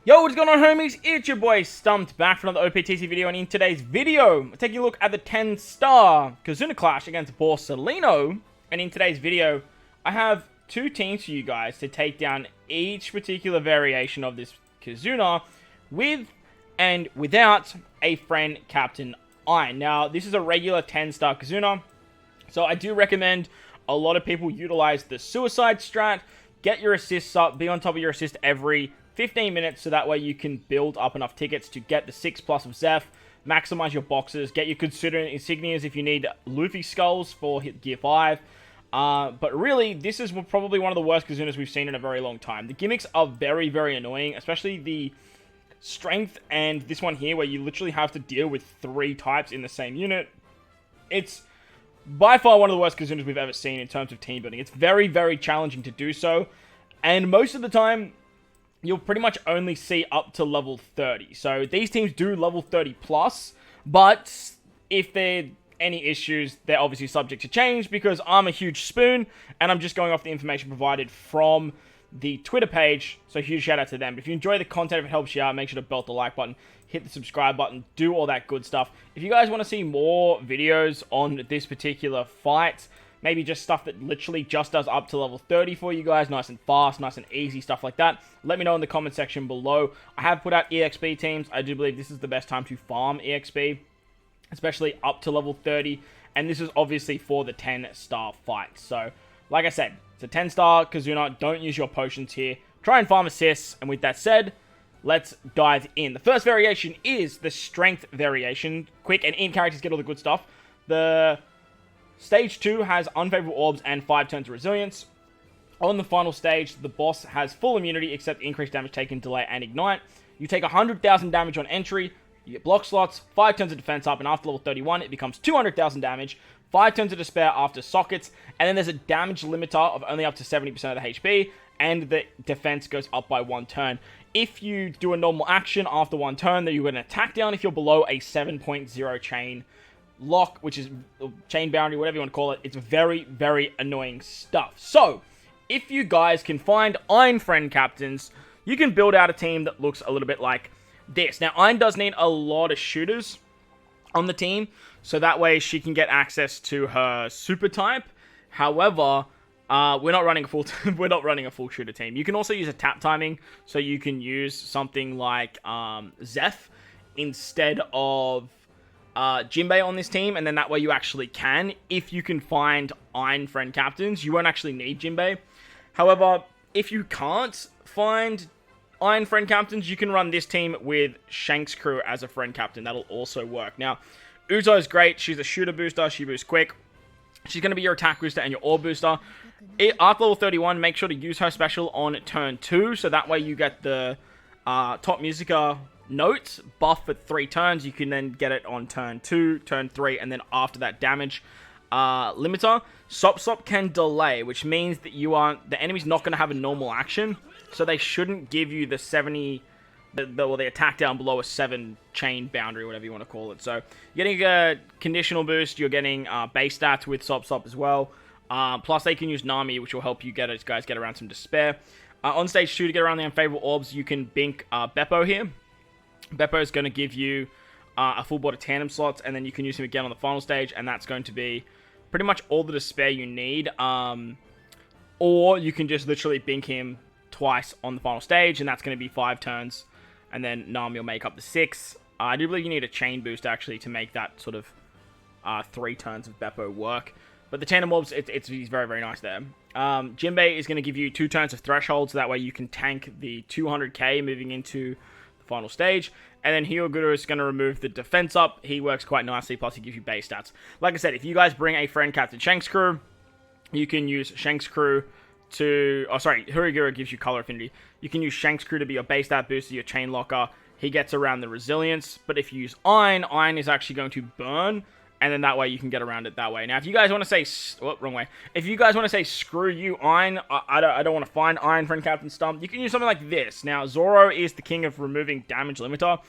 Yo, what's going on, homies? It's your boy StumpD back for another OPTC video, and in today's video, I'm taking a look at the 10-star KIZUNA clash against Borsalino. And in today's video, I have two teams for you guys to take down each particular variation of this KIZUNA with and without a friend captain Ein. Now, this is a regular 10-star KIZUNA, so I do recommend a lot of people utilize the suicide strat. Get your assists up, be on top of your assist every 15 minutes, so that way you can build up enough tickets to get the 6+ of Zeph, maximize your boxes, get your considerate insignias if you need Luffy skulls for Gear 5. But really, this is probably one of the worst KIZUNAs we've seen in a very long time. The gimmicks are very, very annoying, especially the strength and this one here, where you literally have to deal with 3 types in the same unit. It's by far one of the worst KIZUNAs we've ever seen in terms of team building. It's very, very challenging to do so, and most of the time, you'll pretty much only see up to level 30. So these teams do level 30 plus, but if there are any issues, they're obviously subject to change, because I'm a huge spoon, and I'm just going off the information provided from the Twitter page, so huge shout out to them. But if you enjoy the content, if it helps you out, make sure to belt the like button, hit the subscribe button, do all that good stuff. If you guys want to see more videos on this particular fight, maybe just stuff that literally just does up to level 30 for you guys, nice and fast, nice and easy, stuff like that, let me know in the comment section below. I have put out EXP teams. I do believe this is the best time to farm EXP, especially up to level 30, and this is obviously for the 10-star fight. So, like I said, it's a 10-star KIZUNA. Don't use your potions here. Try and farm assists, and with that said, let's dive in. The first variation is the strength variation. Quick and in characters get all the good stuff. The Stage 2 has unfavorable orbs and 5 turns of resilience. On the final stage, the boss has full immunity except increased damage taken, delay, and ignite. You take 100,000 damage on entry, you get block slots, 5 turns of defense up, and after level 31, it becomes 200,000 damage, 5 turns of despair after sockets, and then there's a damage limiter of only up to 70% of the HP, and the defense goes up by 1 turn. If you do a normal action after 1 turn, then you get an attack down if you're below a 7.0 chain lock, which is chain boundary, whatever you want to call it. It's very, very annoying stuff. So, if you guys can find Ein friend captains, you can build out a team that looks a little bit like this. Now, Ein does need a lot of shooters on the team, so that way she can get access to her super type. However, we're not running a full shooter team. You can also use a tap timing, so you can use something like Zeph instead of Jinbei on this team, and then that way you actually can. If you can find Ein friend captains, you won't actually need Jinbei. However, if you can't find Ein friend captains, you can run this team with Shanks Crew as a friend captain. That'll also work. Now, Uzo is great. She's a shooter booster. She boosts quick. She's going to be your attack booster and your orb booster. After level 31, make sure to use her special on turn 2, so that way you get the top musica notes buff for 3 turns. You can then get it on turn 2, turn 3, and then after that damage limiter. Sop can delay, which means that the enemy's not going to have a normal action, so they shouldn't give you the 70, the attack down below a 7 chain boundary, whatever you want to call it. So you're getting a conditional boost, you're getting base stats with Sop as well. Plus they can use Nami, which will help you guys get around some despair. On stage 2, to get around the unfavorable orbs, you can bink Beppo here. Beppo is going to give you a full board of tandem slots, and then you can use him again on the final stage, and that's going to be pretty much all the despair you need. Or you can just literally bink him twice on the final stage, and that's going to be 5 turns, and then Nami will make up the 6. I do believe you need a chain boost, actually, to make that sort of 3 turns of Beppo work. But the tandem orbs, it's very, very nice there. Jinbei is going to give you 2 turns of threshold, so that way you can tank the 200k moving into final stage, and then Hyoguru is going to remove the defense up. He works quite nicely, plus he gives you base stats. Like I said, if you guys bring a friend captain Shanks Crew, you can use Shanks Crew to... Oh, sorry, Hyoguru gives you color affinity. You can use Shanks Crew to be your base stat booster, your chain locker. He gets around the resilience, but if you use Ein is actually going to burn, and then that way you can get around it that way. Now, if you guys want to say... Oh, wrong way. If you guys want to say, screw you, Ein, I don't want to find Ein friend captain Stump, you can use something like this. Now, Zoro is the king of removing damage limiter.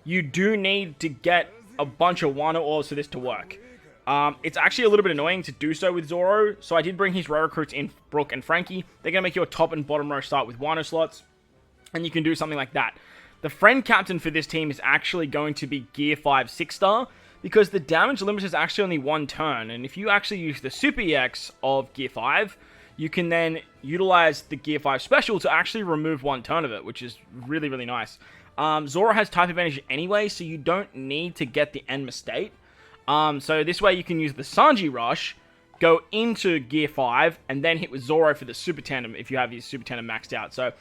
You do need to get a bunch of Wano orbs for this to work. It's actually a little bit annoying to do so with Zoro, so I did bring his row recruits in, Brook and Frankie. They're going to make you a top and bottom row start with Wano slots, and you can do something like that. the friend captain for this team is actually going to be Gear 5 6-star, because the damage limit is actually only 1 turn, and if you actually use the Super EX of Gear 5, you can then utilize the Gear 5 special to actually remove 1 turn of it, which is really, really nice. Zoro has type advantage anyway, so you don't need to get the Enma State. So this way you can use the Sanji Rush, go into Gear 5, and then hit with Zoro for the Super Tandem if you have your Super Tandem maxed out. So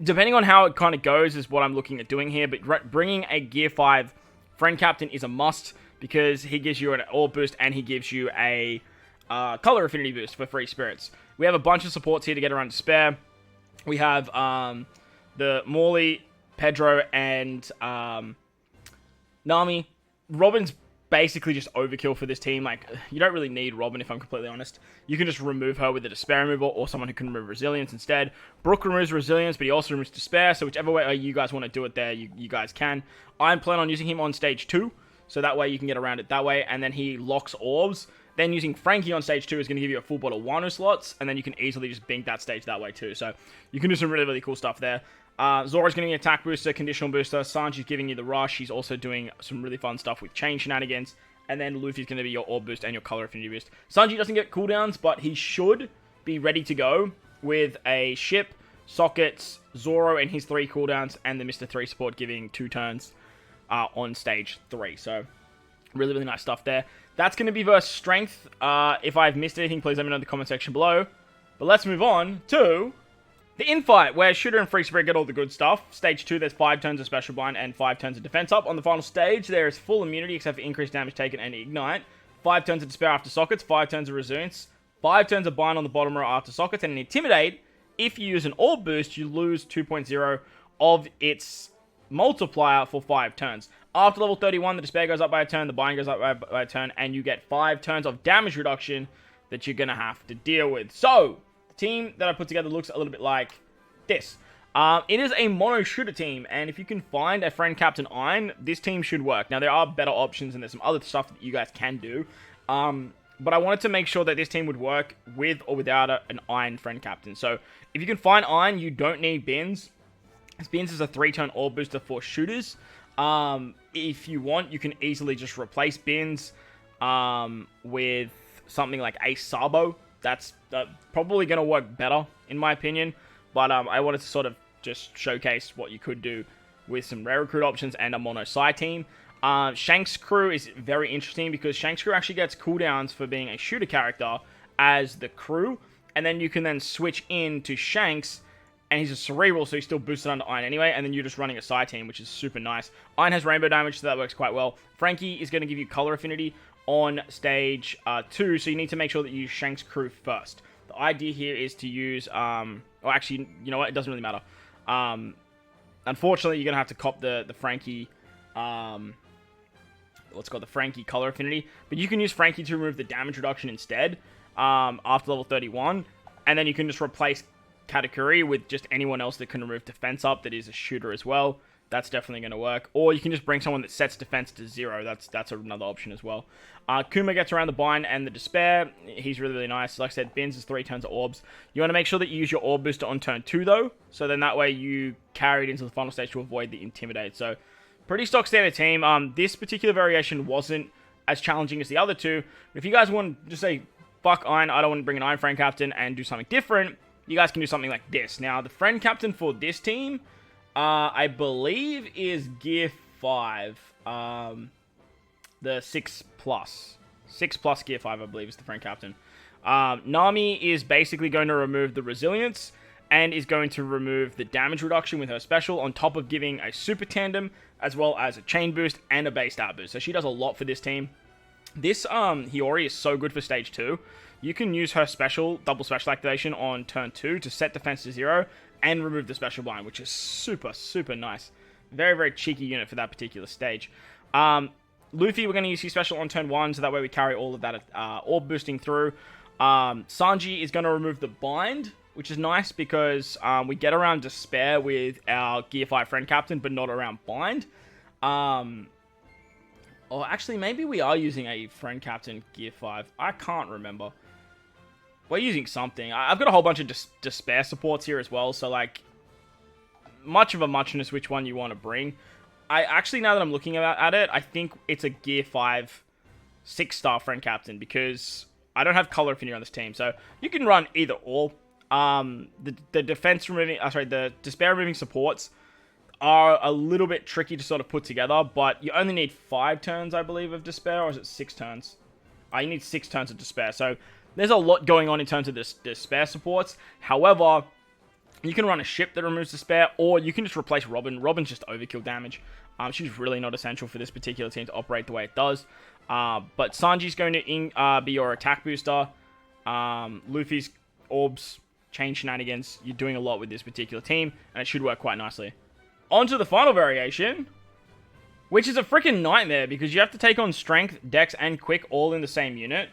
depending on how it kind of goes is what I'm looking at doing here, but bringing a Gear 5 friend captain is a must, because he gives you an orb boost and he gives you a color affinity boost for free spirits. We have a bunch of supports here to get around to spare. We have the Morley, Pedro, and Nami. Robin's basically just overkill for this team. Like, you don't really need Robin, if I'm completely honest. You can just remove her with a Despair removal, or someone who can remove Resilience instead. Brook removes Resilience, but he also removes Despair, so whichever way you guys want to do it there, you guys can. I'm planning on using him on stage 2, so that way you can get around it that way, and then he locks orbs. Then using Frankie on stage 2 is going to give you a full bottle of Wano slots, and then you can easily just bink that stage that way too. So you can do some really, really cool stuff there. Zoro's getting an attack booster, conditional booster. Sanji's giving you the rush. He's also doing some really fun stuff with chain shenanigans. And then Luffy's going to be your orb boost and your color affinity boost. Sanji doesn't get cooldowns, but he should be ready to go with a ship, sockets, Zoro and his 3 cooldowns, and the Mr. 3 support giving 2 turns on stage 3. So really, really nice stuff there. That's going to be versus strength. If I've missed anything, please let me know in the comment section below. But let's move on to the infight, where Shooter and Free Spirit get all the good stuff. Stage 2, there's 5 turns of Special Bind and 5 turns of Defense up. On the final stage, there is full immunity except for increased damage taken and Ignite. 5 turns of Despair after Sockets, 5 turns of Resilience, 5 turns of Bind on the bottom row after Sockets, and an Intimidate. If you use an Orb Boost, you lose 2.0 of its multiplier for 5 turns. After level 31, the Despair goes up by a turn, the Bind goes up by a turn, and you get 5 turns of damage reduction that you're going to have to deal with. So, the team that I put together looks a little bit like this. It is a mono shooter team, and if you can find a friend captain Iron, this team should work. Now, there are better options, and there's some other stuff that you guys can do. But I wanted to make sure that this team would work with or without an Iron friend captain. So, if you can find Iron, you don't need Bins. Bins is a 3-turn orb booster for shooters. If you want, you can easily just replace Bins with something like Ace Sabo. That's probably going to work better, in my opinion. But I wanted to sort of just showcase what you could do with some rare recruit options and a mono side team. Shanks Crew is very interesting, because Shanks Crew actually gets cooldowns for being a shooter character as the crew. And then you can then switch in to Shanks, and he's a cerebral, so he's still boosted under Iron anyway, and then you're just running a side team, which is super nice. Iron has rainbow damage, so that works quite well. Frankie is going to give you color affinity on stage 2, so you need to make sure that you use Shanks Crew first. The idea here is to use, well, actually, you know what, it doesn't really matter. Unfortunately, you're going to have to cop the Frankie, what's called the Frankie color affinity, but you can use Frankie to remove the damage reduction instead, after level 31, and then you can just replace Katakuri with just anyone else that can remove defense up that is a shooter as well. That's definitely going to work. Or you can just bring someone that sets defense to 0. That's another option as well. Kuma gets around the Bind and the Despair. He's really, really nice. Like I said, Bins is 3 turns of orbs. You want to make sure that you use your orb booster on turn 2 though. So then that way you carry it into the final stage to avoid the Intimidate. So pretty stock standard team. This particular variation wasn't as challenging as the other two. If you guys want to just say, fuck Iron, I don't want to bring an Iron Friend Captain and do something different, you guys can do something like this. Now, the Friend Captain for this team, I believe, is Gear 5. The 6 plus. 6 plus Gear 5, I believe, is the Friend Captain. Nami is basically going to remove the Resilience and is going to remove the damage reduction with her special, on top of giving a Super Tandem, as well as a Chain Boost and a Base Stat Boost. So she does a lot for this team. This Hiyori is so good for Stage 2. You can use her special, double special activation on turn 2 to set defense to 0 and remove the special blind, which is super, super nice. Very, very cheeky unit for that particular stage. Luffy, we're going to use his special on turn 1, so that way we carry all of that orb boosting through. Sanji is going to remove the bind, which is nice because we get around Despair with our Gear 5 Friend Captain, but not around bind. Or actually, maybe we are using a Friend Captain Gear 5. I can't remember. We're using something. I've got a whole bunch of Despair supports here as well, so like, much of a muchness which one you want to bring. I actually, now that I'm looking at it, I think it's a Gear 5 6-star friend captain, because I don't have color affinity on this team, so you can run either or. The defense removing, the despair removing supports are a little bit tricky to sort of put together, but you only need 5 turns, I believe, of despair, or is it 6 turns? You need 6 turns of despair, so there's a lot going on in terms of this despair supports. However, you can run a ship that removes despair, or you can just replace Robin. Robin's just overkill damage. She's really not essential for this particular team to operate the way it does. But Sanji's going to be your attack booster. Luffy's orbs, chain shenanigans. You're doing a lot with this particular team, and it should work quite nicely. On to the final variation, which is a freaking nightmare, because you have to take on Strength, Dex, and Quick all in the same unit.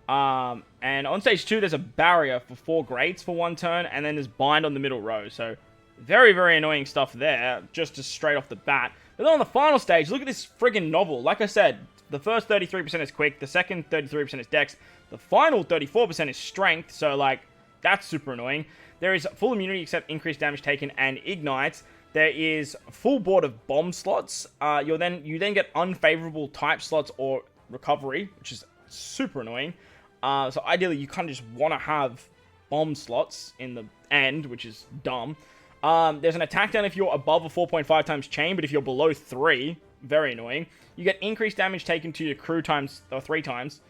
And on stage 2, there's a barrier for 4 greats for 1 turn, and then there's bind on the middle row. So, very, very annoying stuff there, just straight off the bat. But then on the final stage, look at this friggin' novel. Like I said, the first 33% is Quick, the second 33% is Dex, the final 34% is Strength, so, like, that's super annoying. There is full immunity except increased damage taken and ignites. There is full board of bomb slots. You then get unfavorable type slots or recovery, which is super annoying. So ideally, you kind of just want to have bomb slots in the end, which is dumb. There's an attack down if you're above a 4.5 times chain, but if you're below 3, very annoying. You get increased damage taken to your crew 3 times.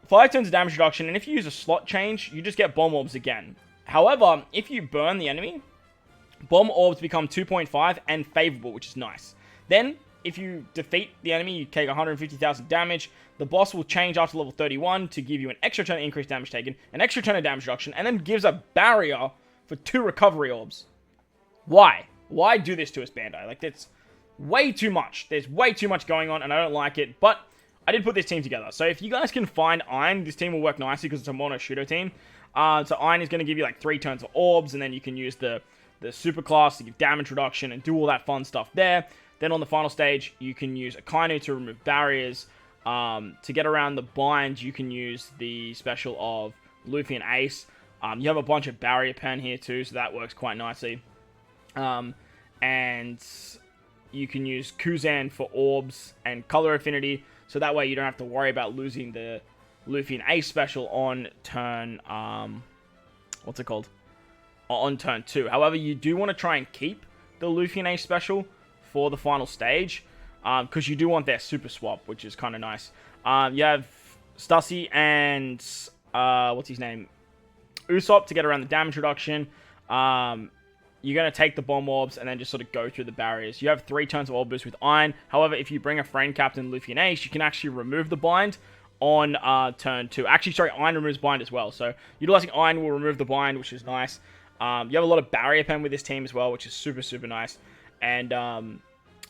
5 turns of damage reduction, and if you use a slot change, you just get bomb orbs again. However, if you burn the enemy, bomb orbs become 2.5 and favorable, which is nice. Then, if you defeat the enemy, you take 150,000 damage. The boss will change after level 31 to give you an extra turn of increased damage taken, an extra turn of damage reduction, and then gives a barrier for 2 recovery orbs. Why? Why do this to us, Bandai? Like, that's way too much. There's way too much going on, and I don't like it, but I did put this team together. So if you guys can find Iron, this team will work nicely because it's a mono shooter team. So Iron is going to give you like 3 turns of orbs, and then you can use the super class to give damage reduction and do all that fun stuff there. Then on the final stage, you can use Akainu to remove barriers. To get around the bind, you can use the special of Luffy and Ace. You have a bunch of barrier pen here too, so that works quite nicely. And you can use Kuzan for orbs and color affinity, so that way you don't have to worry about losing the Luffy and Ace special on turn, what's it called? On turn 2. However, you do want to try and keep the Luffy and Ace special for the final stage, because you do want their super swap, which is kind of nice. You have Stussy and, what's his name? Usopp to get around the damage reduction. You're going to take the bomb orbs and then just sort of go through the barriers. You have 3 turns of orb boost with Iron. However, if you bring a friend captain, Luffy and Ace, you can actually remove the bind on turn 2. Actually, sorry, Iron removes bind as well. So, utilizing Iron will remove the bind, which is nice. You have a lot of barrier pen with this team as well, which is super, super nice. And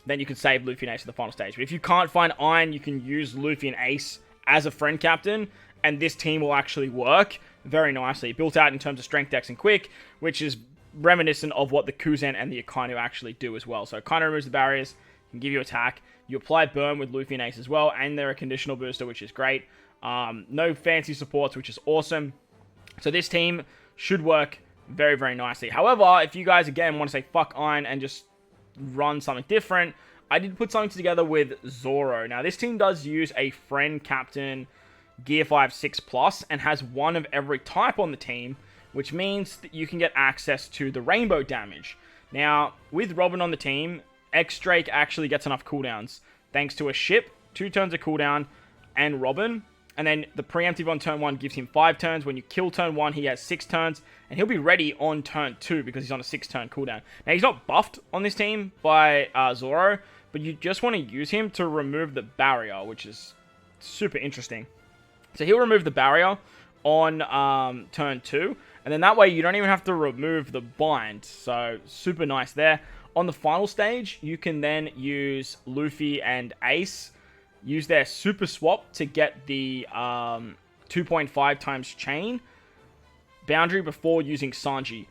then you can save Luffy and Ace at the final stage. But if you can't find Iron, you can use Luffy and Ace as a friend captain, and this team will actually work very nicely. Built out in terms of strength, dex, and quick, which is reminiscent of what the Kuzan and the Akainu actually do as well. So Akainu removes the barriers, can give you attack. You apply burn with Luffy and Ace as well, and they're a conditional booster, which is great. No fancy supports, which is awesome. So this team should work very, very nicely. However, if you guys, again, want to say fuck Iron and just run something different, I did put something together with Zoro. Now, this team does use a friend captain Gear 5 6+, and has 1 of every type on the team, which means that you can get access to the rainbow damage. Now, with Robin on the team, X-Drake actually gets enough cooldowns, thanks to a ship, 2 turns of cooldown, and Robin. And then the preemptive on turn 1 gives him 5 turns. When you kill turn 1, he has 6 turns. And he'll be ready on turn 2 because he's on a 6-turn cooldown. Now, he's not buffed on this team by Zoro, but you just want to use him to remove the barrier, which is super interesting. So he'll remove the barrier on turn 2. And then that way, you don't even have to remove the bind. So, super nice there. On the final stage, you can then use Luffy and Ace, use their super swap to get the 2.5 times chain boundary before using Sanji.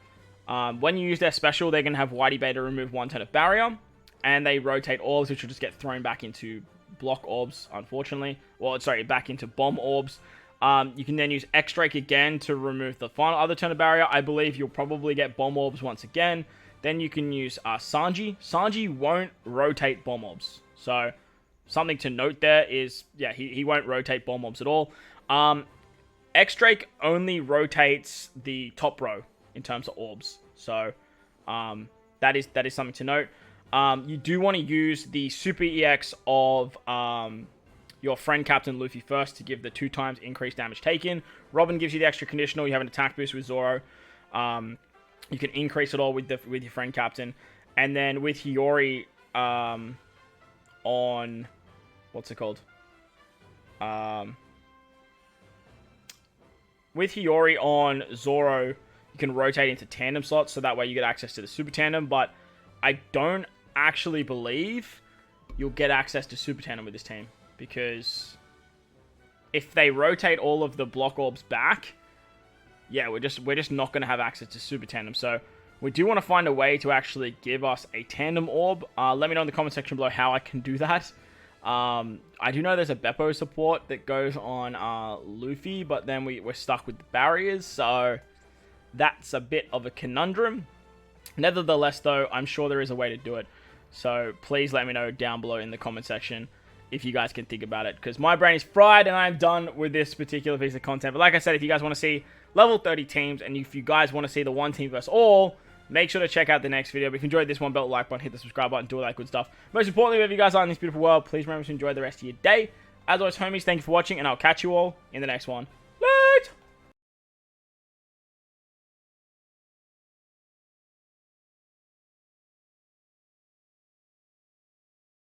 When you use their special, they're going to have Whitey Beta remove 1 turn of barrier, and they rotate orbs, which will just get thrown back into block orbs, unfortunately. Well, sorry, back into bomb orbs. You can then use X-Drake again to remove the final other turn of barrier. I believe you'll probably get bomb orbs once again. Then you can use Sanji. Sanji won't rotate bomb mobs. So, something to note there is, yeah, he won't rotate bomb mobs at all. X-Drake only rotates the top row in terms of orbs. So, that is something to note. You do want to use the Super EX of your friend Captain Luffy first to give the 2 times increased damage taken. Robin gives you the extra conditional. You have an attack boost with Zoro. You can increase it all with your friend Captain. And then with Hiyori on... What's it called? With Hiyori on Zoro, you can rotate into tandem slots, so that way you get access to the super tandem, but I don't actually believe you'll get access to super tandem with this team, because if they rotate all of the block orbs back, yeah, we're just not going to have access to super tandem. So we do want to find a way to actually give us a tandem orb. Let me know in the comment section below how I can do that. I do know there's a Beppo support that goes on Luffy, but then we're stuck with the barriers, so that's a bit of a conundrum. Nevertheless, though, I'm sure there is a way to do it. So please let me know down below in the comment section if you guys can think about it, because my brain is fried and I'm done with this particular piece of content. But like I said, if you guys want to see level 30 teams, and if you guys want to see the one team versus all, make sure to check out the next video. But if you enjoyed this one, belt like button, hit the subscribe button, do all that good stuff. Most importantly, wherever you guys are in this beautiful world, please remember to enjoy the rest of your day. As always, homies, thank you for watching, and I'll catch you all in the next one.